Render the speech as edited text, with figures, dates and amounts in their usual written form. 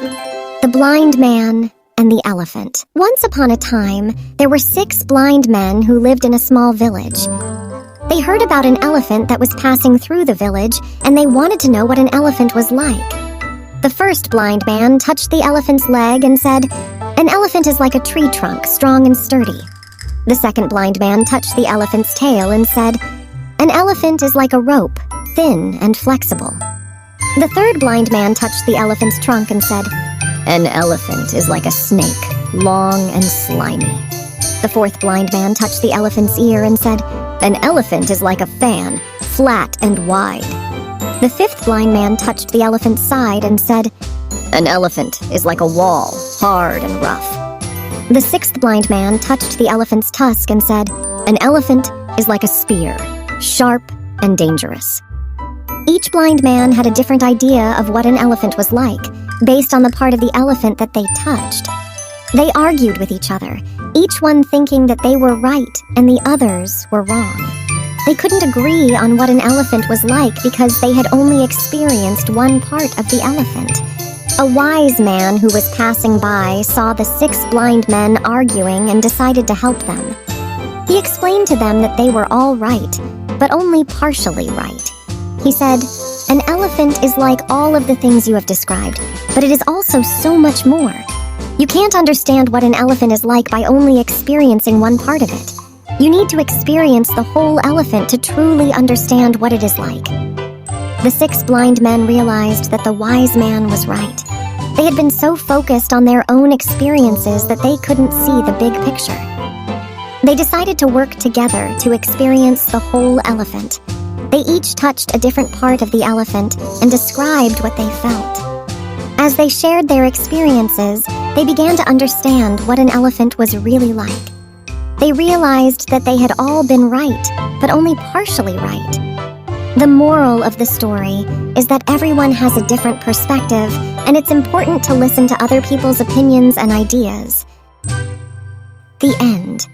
The Blind Man and the Elephant. Once upon a time, there were 6 blind men who lived in a small village. They heard about an elephant that was passing through the village, and they wanted to know what an elephant was like. The first blind man touched the elephant's leg and said, "An elephant is like a tree trunk, strong and sturdy." The second blind man touched the elephant's tail and said, "An elephant is like a rope, thin and flexible." The third blind man touched the elephant's trunk and said, "An elephant is like a snake, long and slimy." The fourth blind man touched the elephant's ear and said, "An elephant is like a fan, flat and wide." The fifth blind man touched the elephant's side and said, "An elephant is like a wall, hard and rough." The sixth blind man touched the elephant's tusk and said, "An elephant is like a spear, sharp and dangerous." Each blind man had a different idea of what an elephant was like, based on the part of the elephant that they touched. They argued with each other, each one thinking that they were right and the others were wrong. They couldn't agree on what an elephant was like because they had only experienced one part of the elephant. A wise man who was passing by saw the 6 blind men arguing and decided to help them. He explained to them that they were all right, but only partially right. He said, "An elephant is like all of the things you have described, but it is also so much more. You can't understand what an elephant is like by only experiencing one part of it. You need to experience the whole elephant to truly understand what it is like." The 6 blind men realized that the wise man was right. They had been so focused on their own experiences that they couldn't see the big picture. They decided to work together to experience the whole elephant. They each touched a different part of the elephant and described what they felt. As they shared their experiences, they began to understand what an elephant was really like. They realized that they had all been right, but only partially right. The moral of the story is that everyone has a different perspective, and it's important to listen to other people's opinions and ideas. The end.